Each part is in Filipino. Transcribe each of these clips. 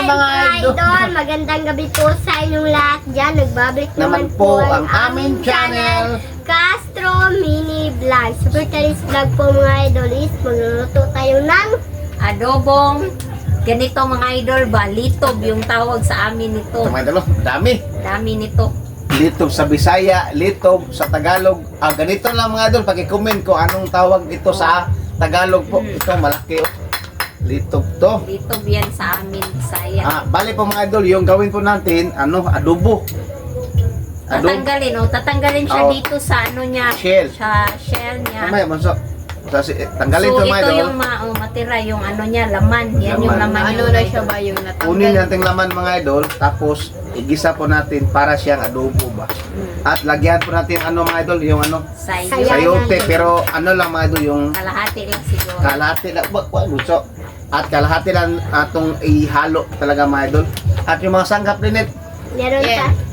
mga idol. Magandang gabi po sa inyong lahat dyan. Nagbabalik naman po ang aming channel, Castro Mini Vlog. Super Talis Vlog po mga idol is magluluto tayo ng adobong ganito mga idol ba, litob yung tawag sa amin nito. Ito mga idol, dami. Dami nito. Litob sa Bisaya, litob sa Tagalog. Ganito lang mga idol, pag-comment ko anong tawag ito sa Tagalog po. Ito malaki oh. Litob to. Litob yan sa amin, Bisaya. Bali po mga idol, yung gawin po natin, adobo. Tatanggalin siya Oh. dito sa ano niya, Shell. sa shell niya. Mamaya, manso. Tanggalin So to mga ito idol. yung matira, yung ano niya, laman. Yan yung Laman. laman. ano yung na idol. siya ba yung natanggal. Kunin natin laman mga idol, tapos igisa po natin para siyang adobo ba. At lagyan po natin ano mga idol, yung ano, Sayo. sayote, pero ano lang mga idol, yung Kalahati lang siguro. kalahati lang, gusto. At kalahati lang atong ihalo talaga mga idol. At yung mga sanggap din Meron Yeah. pa.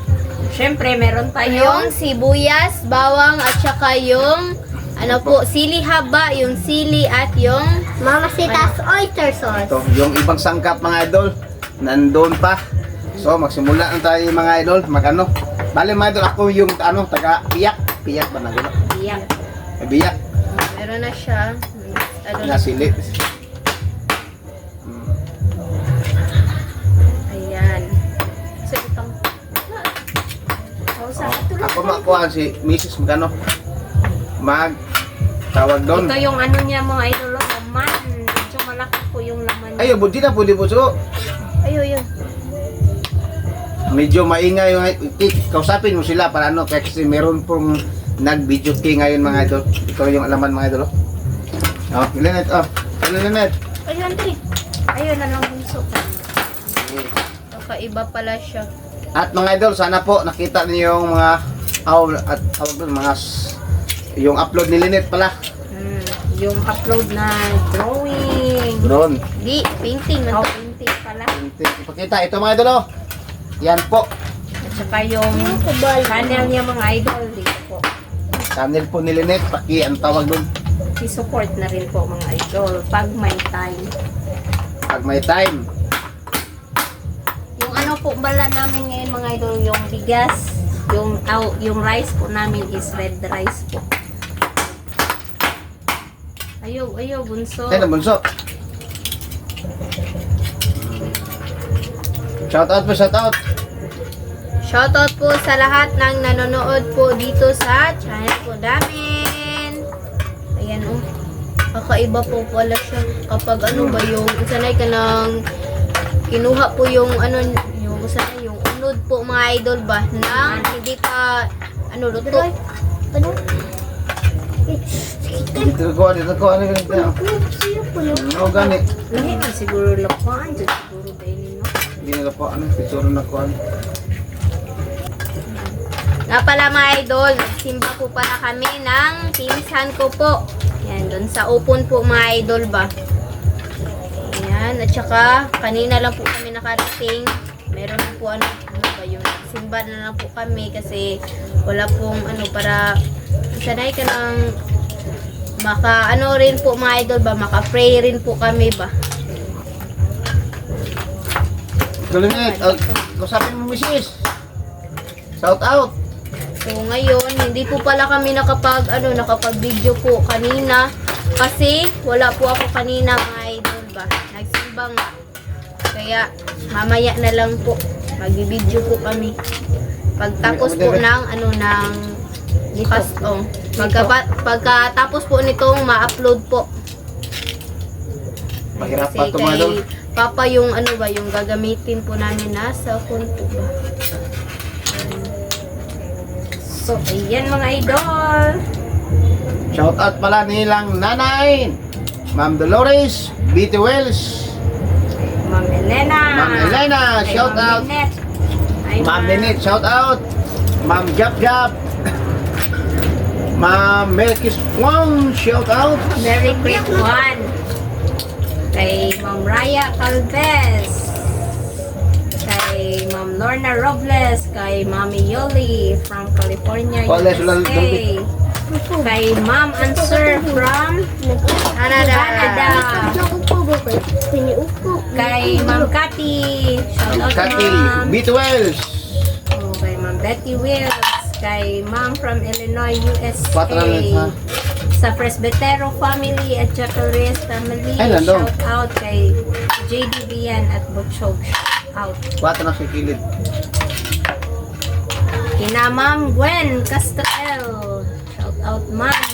Siyempre, meron Yung tayong sibuyas, bawang at saka yung ano po, sili haba, yung sili at yung Mamasitas oyster sauce. ito, yung ibang sangkap mga idol, nandun pa. So magsimula na tayo mga idol, magano. Bale mga idol, ako yung taga-piyak. Piyak ba na gano'n? biyak. Biyak, meron na siya. Ano na sili. Ayan. So, itong... Ako makuha si Mrs. Magano. Tawag doon. Ito yung ano niya mga idol, laman. Medyo malaki po yung laman niya. Ayo, buti na, pwede po so. Ayun, yun. Medyo maingay yung kausapin mo sila para ano, kasi meron pong nag-video key ngayon mga idol. Ito yung alaman mga idol. Oh, Linet, Linet. Ayun, Tri. Ayun na lang bunso. Kakaiba pala siya. At mga idol, sana po nakita niyo yung mga yung upload ni Linet pala. Yung upload na drawing. Doon. Di, painting. Oh, Ano? painting pala. Ipakita ito mga idol. Oh. Yan po. At saka yung channel niya mga idol. Dito po. Channel po ni Linet, ang tawag doon. I-support na rin po mga idol pag may time. Pag may time. Yung ano po bala namin ngayon mga idol, yung bigas, yung rice po namin is red rice po. Ayaw, bunso. Ayun, bunso. Shout out po, shout out. Shoutout po sa lahat ng nanonood po dito sa channel po namin. Ayan oh. Kakaiba po pala siya. Kapag ano ba yung sanay ka ng kinuha po yung ano yung sanay yung unod po mga idol ba na hindi pa ano luto. Dito ko, ano ganito. Ano gani? Lahi na siguro lapan, siguro daily no. Hindi nila po, picture na ko. Nga pala mga idol, simba po pala kami ng pinsan ko po. Yan, doon sa upon po mga idol ba. Ayan, at saka kanina lang po kami nakarating. Meron na po ano ba yun. Simba na lang po kami kasi wala pong para sanay ka ng rin po mga idol ba, maka-pray rin po kami ba. Linet, kusapin mo Mrs. Shout out. So ngayon, hindi po pala kami nakapag-video po kanina kasi wala po ako kanina mga idol ba. Nagsimba nga. Kaya mamaya na lang po mag-video po kami. Pagtapos po ng pagkatapos po nitong ma-upload po. Mahirap Kasi pa ito mga idol. kay Papa yung yung gagamitin po namin na cellphone po ba. So, ayan mga idol. Shout out pala nilang nanay, Ma'am Dolores, BT Wells, Ma'am Elena. Ma'am Elena, Kay shout Ma'am out. Lynette. Ay, Ma'am Linet, shout out. Ma'am Jap Jap, Ma'am Melkis Wong, shout out. Merry Christmas. Kay Ma'am Raya Calves. Kay Ma'am Lorna Robles. Kay Mami Yoli from California, USA. Kay Ma'am Answer from Canada. Kay Ma'am Cathy. Shout out Cathy, Ma'am. B12. Oh, kay Ma'am Betty Wills. Kay Ma'am from Illinois, USA. 4 na ulit, ha? Sa Presbytero family at Jacques family. Ay, nandun. Shout out kay JD Bian at Butchog. Shout out. 4 na sa kilid. Kina Ma'am Gwen Castrel. Shout out Ma'am.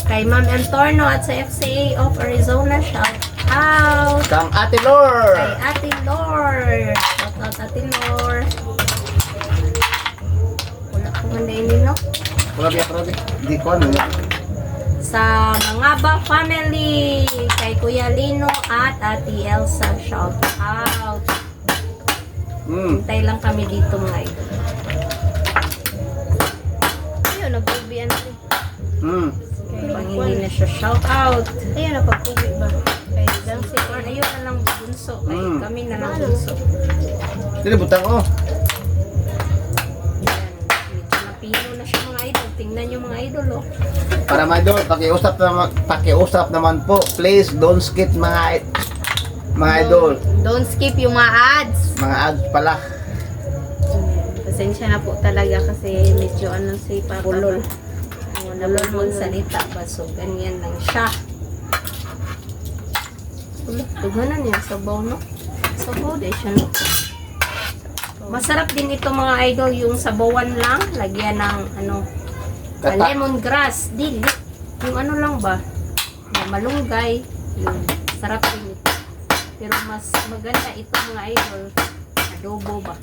Kay Ma'am Antorno at sa FCA of Arizona. Shout out. Kang Ate Lor. Kay Ate Lor. Shout out Ate Lor. Wala ko manda ini no. Wala biya probe. Di ko ano. Sa Mangaba family. Kay Kuya Lino at Ate Elsa. Shout out. Hintay lang kami dito mga idol. Ayun, nagpubian natin. Pag hindi na siya shout out. Ayun, napagpubi ba? Kay Dangsi. Ayun na lang bunso. Ay, kami na lang Ano? bunso. Dili butang ko. Yan. Medyo napino na siya mga idol. Tingnan nyo mga idol oh. Para mga idol, pakiusap naman po. Please don't skip mga idol. Don't skip yung mga ads. Mga ads pala. Pasensya na po talaga kasi medyo ano si Papa. Pulol. Oh, Nalol magsalita ba? So, ganyan lang siya. Tignan niya sabaw no? Sabaw din siya no? Masarap din ito mga idol yung sabawan lang. Lagyan ng ano Kata. lemongrass. Dili. Yung ano lang ba? Yung malunggay. Yung sarap din ito. Pero mas maganda ito mga idol. Adobo ba?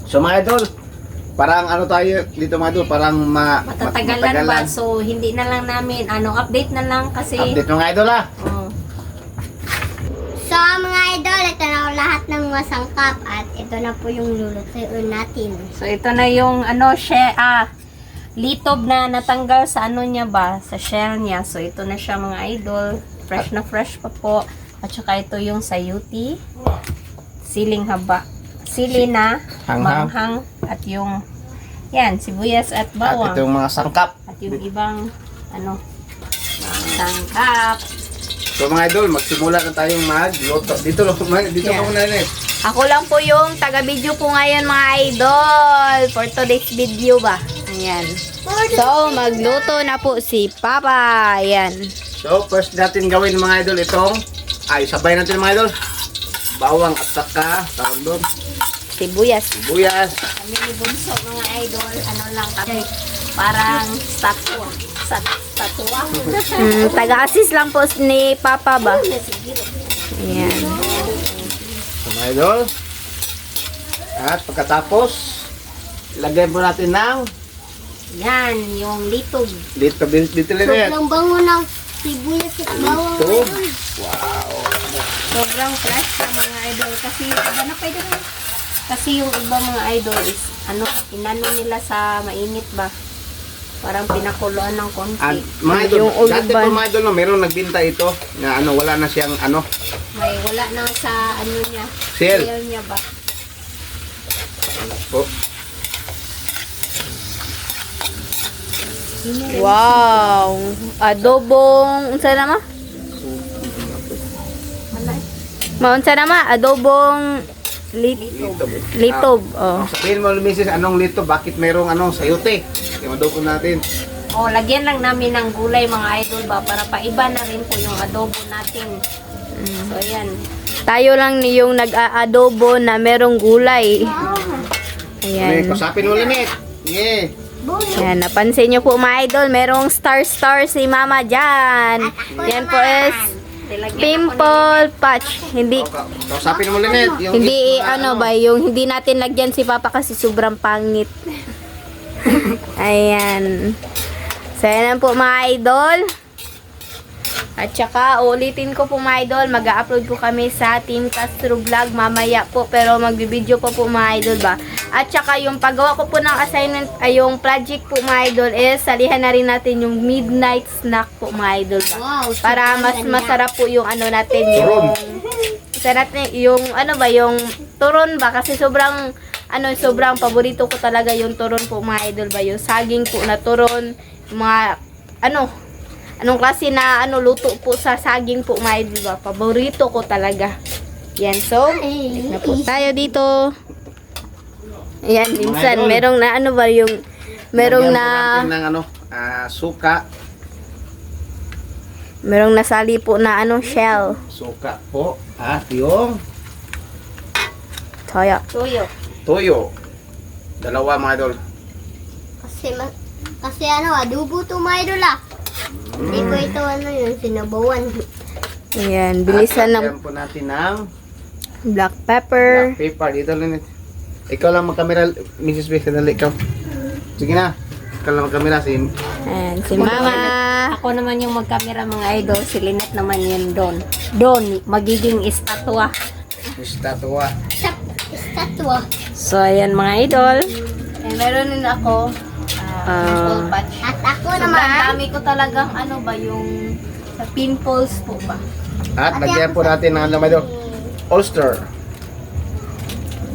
So mga idol, parang ano tayo dito mga idol, parang Matatagalan ba? So hindi na lang namin update na lang kasi Update mga idol ha. oh, So mga idol, ito na lahat ng mga sangkap at ito na po yung lulutuin natin. so ito na yung litob na natanggal sa ano niya ba? Sa shell niya. So ito na siya mga idol. Fresh na fresh pa po. At saka ito yung sayuti. Siling haba. Sili na Hanghang. manghang at yung yan, sibuyas at At bawang. ito yung mga sangkap. At yung ibang mga sangkap. So mga idol, magsimula na tayong magluto. Dito Yeah. ka muna rin. Ako lang po yung taga-video po ngayon mga idol for today's video ba. Ayan. So, magluto na po si Papa. Ayan. So first natin gawin mga idol itong sabay natin mga idol. Bawang at saka tawag doon. Sibuyas. Buyas. Kami ni Bunso mga idol, ano lang kami, parang statwa. Statwa. Taga-assist lang po ni Papa ba. Ayan. So mga idol. At pagkatapos, ilagay po natin ng Yan, yung litob. dito rin. Sobrang bango ng sibuyas at bawang. Ito. Sobrang fresh na mga idol. Kasi yung iba na pwede rin. Kasi yung iba mga idol is, inano nila sa mainit ba? Parang pinakuluan ng konti. At mga idol, Yung ulo dati ba? po mga idol, no, meron nagbinta ito na wala na siyang May wala na sa niya. Sale. Sale niya ba? po. Wow. Adobong, unsa na ma? Maunsa na ma? Adobong litob. Oh. Sabihin mo, Mrs., anong lito? Bakit merong sayute? Kaya madukon natin. O, lagyan lang namin ng gulay mga idol ba? Para paiba na rin po yung adobo natin. So, ayan. Tayo lang yung nag-aadobo na merong gulay. Ayan. Ayan. Kusapin mo, Limit. Yeah. Ayan, napansin nyo po mga idol, merong star si mama dyan. Yan po is Nilagyan pimple patch. Hindi Kusapin mo, Limit. Yung hindi yung hindi natin lagyan si Papa kasi sobrang pangit. Ayan. So, yan po mga idol. At saka, ulitin ko po mga idol, mag-upload po kami sa Team Castro Vlog mamaya po, pero magbibideo pa po mga idol ba. At saka, yung paggawa ko po ng assignment, ay yung project po mga idol is, salihan na rin natin yung midnight snack po mga idol ba. Wow, Para mas masarap po yung natin, yung yung yung turon ba, kasi sobrang paborito ko talaga yung turon po mga idol ba, yung saging po na turon, yung mga anong klase na luto po sa saging po mga idol ba. Paborito ko talaga. Yan, so, na po tayo dito. Ayan, minsan, idol. merong na ano ba yung, merong Lagyan na, po natin ng suka. merong nasali po na shell. Suka po. At yung Toyo. toyo. Dalawa mga idol. Kasi adobo to mga idol Hindi ko ito yung sinabawan. Ayan, bilisan At ng lagyan po natin ng black pepper. black pepper. Dito Linit. Ikaw lang mag-camera, Mrs. Beck, dali ikaw. Sige na. Ikaw lang mag-camera. Ayan, si Mama. Ako naman yung magkamera mga idol. Si Lynette naman yun doon. Doon, magiging estatwa. Estatwa. Estatwa. So, ayan mga idol. And meron din ako pimple patch. At ako Sobrang naman, dami ko talagang yung sa pimples po ba. At lagyan po natin ng mga idol. Ulster.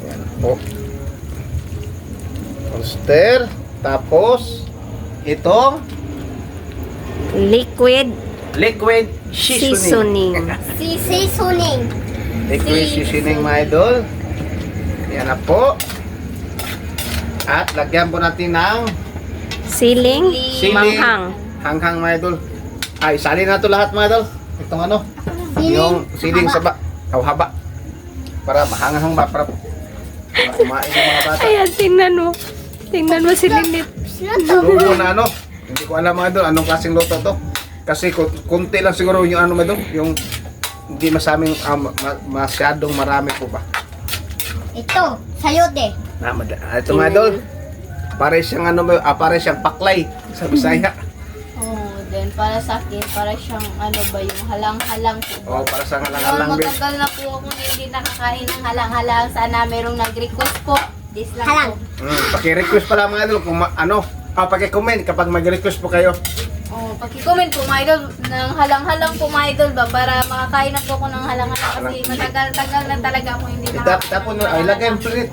Ayan po. Ulster. Tapos, itong Liquid liquid seasoning. seasoning. Liquid seasoning mga idol. Yan na po. At lagyan po natin ng siling, siling. manghang. Hanghang mga idol. Ay, salin na ito lahat mga idol. Itong yung siling sa haba. Para mahanghang ba? Para kumain ng mga bata. Ayan, tingnan mo. Tingnan mo si Lynette. Luto na hindi ko alam mga idol anong klaseng luto to. Kasi kunti lang siguro yung mga idol. Yung hindi masaming masyadong marami po ba. Ito, sayote. Ito mga idol. Para siyang para siyang paklay sa Bisaya. Oh, then para sa akin, para siyang yung halang-halang po. Oh, para sa Noon halang-halang. matagal na po ako na hindi nakakain ng halang-halang. Sana merong nag-request po. This lang Halang. po. Paki-request pala mga idol kung paki-comment kapag mag-request po kayo. Oh, paki-comment po mga idol ng halang-halang po mga idol ba para makakain na po ako ng halang-halang kasi matagal-tagal na talaga ako hindi Tapos ay lagay mo ulit.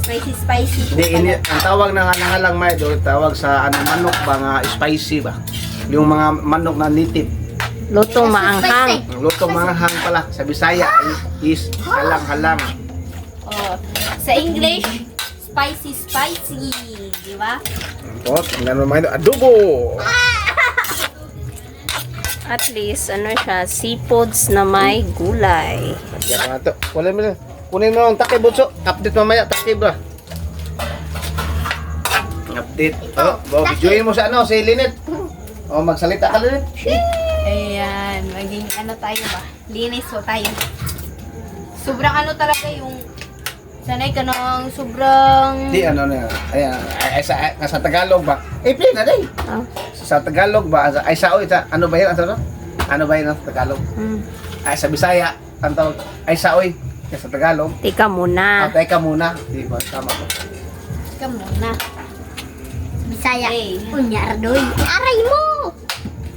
Spicy. Hindi, ang tawag ng halang-halang mga idol, tawag sa manok ba nga spicy ba? Yung mga manok na native. Lutong maanghang. Ang lutong manghang pala sa Bisaya is halang-halang. Oh, sa English, spicy, di ba? Tapos, ang gano'n mga idol, adobo! At least, siya, seafoods na may gulay. Yan mga ito. Kunin mo ang takip, Butso. Update mamaya, takip ba? Update. Videoin mo sa si Lynette. Magsalita ka, Lynette. Ayan, maging tayo ba? Linis po tayo. Sobrang talaga yung sanay ka ng sobrang... Di, ayan, sa Tagalog ba? Play na day. Ah. Sa Tagalog ba? Ay, ano ba yun? Ano ba yun sa Tagalog? Ay, sa Bisaya, ang tawag, ay saoy. Sa Tagalog. Tika muna. Teka muna. Di ba? Tama ko. Ka muna. Bisaya. Hey. Unyardoy. Aray mo!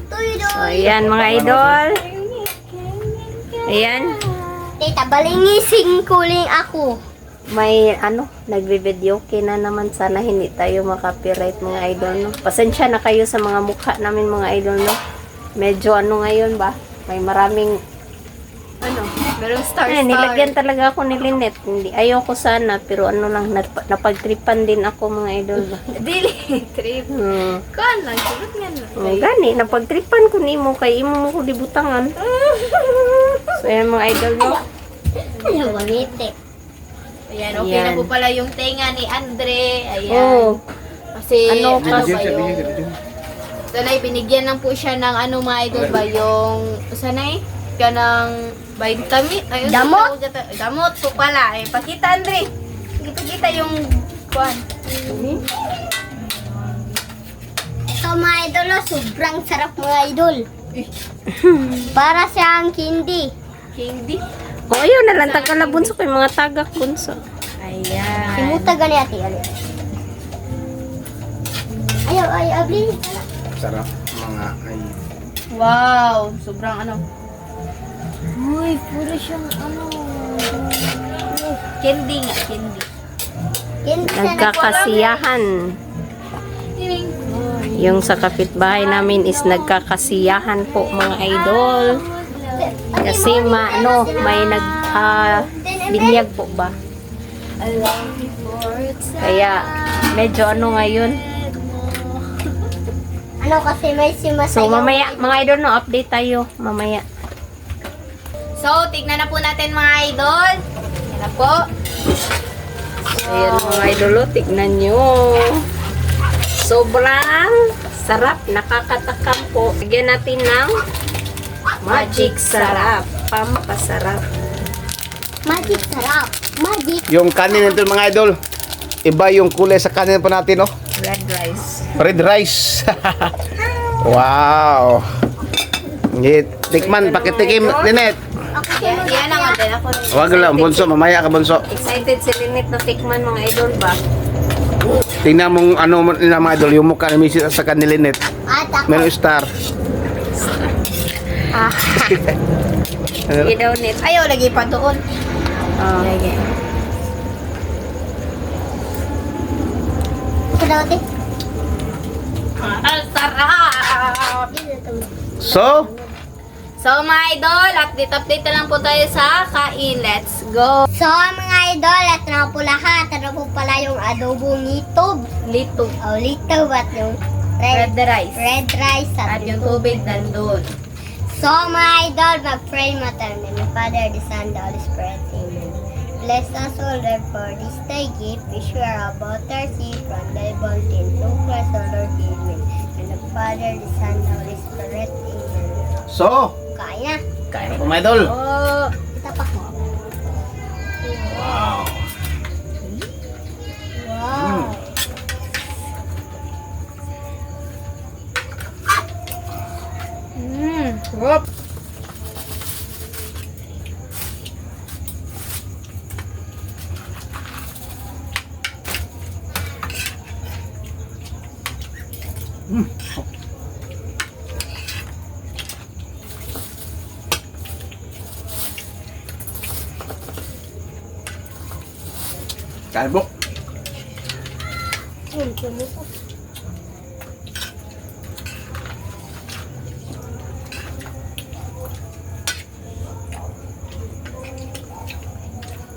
Tuy So, doy. ayan mga idol. Ayan. Tita, balingising kuling ako. May nagbe-video na naman. Sana hindi tayo makapiright mga idol, no? Pasensya na kayo sa mga mukha namin mga idol, no? Medyo ngayon ba? May maraming Merong star. nilagyan talaga ako ni Lynette. Hindi, ayoko sana, pero napagtripan din ako mga idol ba? Dili, trip. Kuan lang, surut nga na. Gani, napagtripan ko ni mo, kay imo mo ko libutangan. So, ayan mga idol, no? Ano ba, ngiti? Ayan, okay Ayan. na po pala yung tenga ni Andre. Ayan. Oh, Kasi, Ano ba Video siya, yung... video siya. Sanay, binigyan lang po siya ng mga idol ba yung... Sanay? Ka ng vitamin. Ayun, Damot? Damot po pala. Pakita, Andre. Pakita yung... Kuan. Ito mga idol, sobrang sarap mga idol. Para siyang candy. Candy. oh ayun, nalantag ka na bunso ko yung mga tagak bunso. Ayan. Simuta gali ate, ali. Ayaw, abli. Sarap mga ay. Wow. Sobrang Uy, puro siyang candy nga, candy. Candy na Nagkakasiyahan. Tiring. Yung sa kapitbahay namin is nagkakasiyahan po mga idol. Kasi may binyag po ba? Kaya medyo ngayon. Ano kasi may simasayaw. So mamaya mga idol no, update tayo mamaya. So, tignan na po natin mga idol. Yan na po. Ayan mga idol, oh, tignan nyo. Sobrang sarap, nakakatakam po. Lagyan natin ng magic sarap. Pampasarap. Magic sarap. Magic. Yung kanin nito mga idol, iba yung kulay sa kanin po natin, no? Red rice. Red rice. Wow. Tikman, pakitikim, Linet. Yan ang atin ako. Wag lang, bunso, mamaya ka bunso. Excited si Linet na tikman mga idol ba? Tingnan mong ano nila mga idol, yung mukha ni Mrs. sa kanila Linet. At ako. Meron star. Sige daw Net. Ayaw, lagi pa doon. Lagi. Ito daw, te. Ang sarap! So, mga idol, update na lang po tayo sa kain. Let's go! So, mga idol, ito na po lahat. Ito po pala yung adobong nitob. Lito. O, litob at yung Red rice. red rice At yung tubig nandun. So, mga idol, mag-pray mo tayo ng Father, the Son, the Holy Spirit. Amen. Bless us all, Lord, for this day gift. We swear about our sin from the bounty through Christ our Lord. Amen. And the Father, the Son, the Holy Spirit. Amen. so, Kaya. kain na po mga idol. Oh, Tapak mo. Wow. Wow. whoop. Kain po.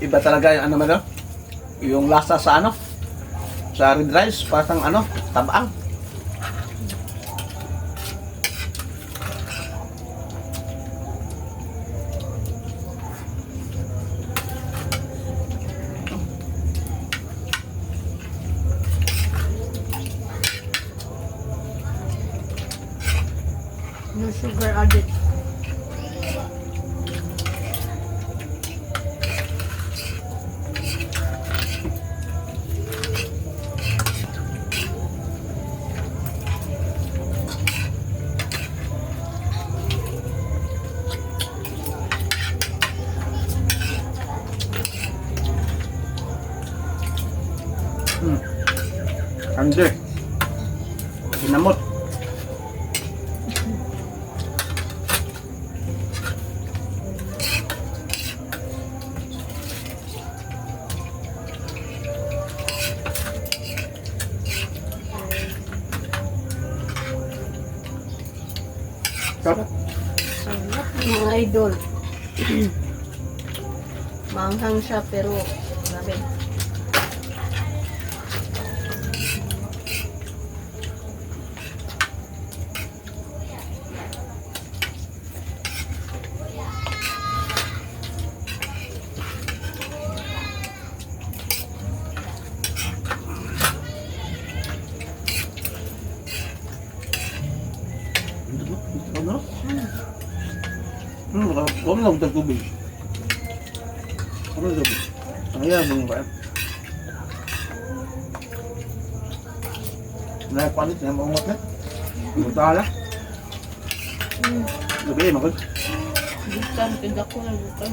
Iba talaga yung ano man, yung lasa sa ano, sa red rice, parang ano, tabang. No sugar added. Ande. Kinamot. Sarap. Mga idol. Maanghang siya pero grabe. Ano? Huwag lang ng tubig. Ano tubig? Ayan, mga kain. Nakapalit na mga umat na. Butala. Gabi, makot. Bukan, tidak ko na bukan.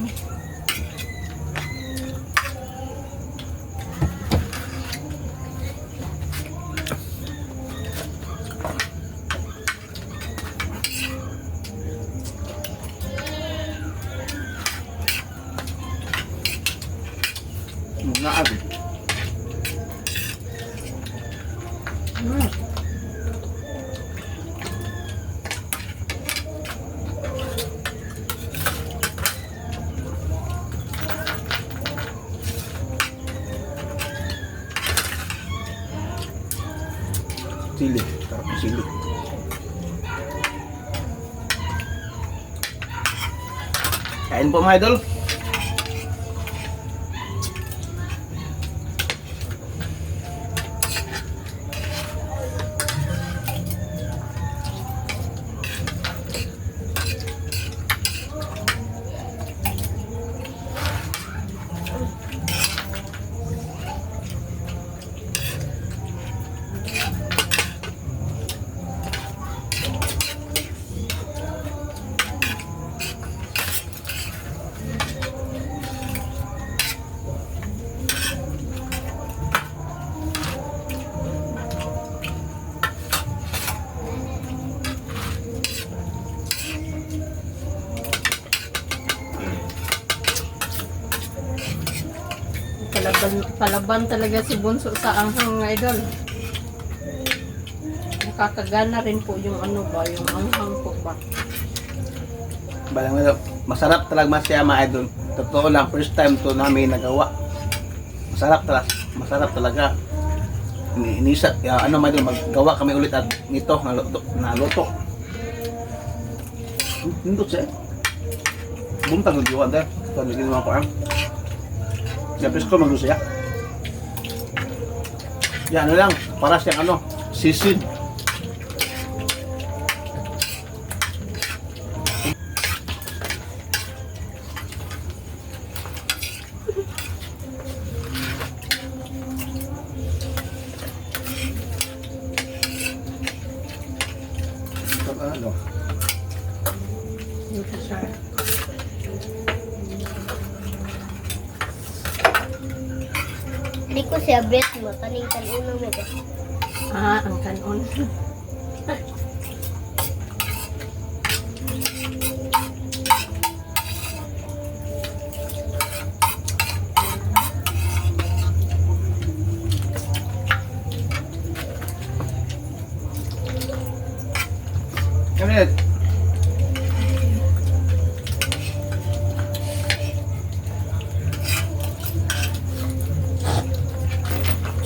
Sili. Sarap ng sili. Kain po mga idol. Palaban talaga si Bunso sa anghang mga idol. Nakakagana rin po yung ano ba, yung anghang po ba. Balang masarap talaga siya mga idol. Totoo lang, first time to namin nagawa. Masarap talaga. Inisa, ano mga idol, maggawa kami ulit at nito, naluto. Nindot siya. Buntag ng diwan dahil. Ito, naging mga parang. Siyempre ko magluto siya. Yan, ano lang, para siyang ano, sisid. Ano? Dito siya. Hindi ko siya bet mo. Kaning kanuno mo ba? Ang kanon. Kami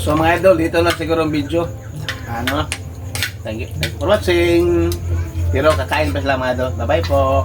So mga idol, dito na siguro ang video. Thank you for watching. Pero kakain pa sila mga idol. Bye bye po.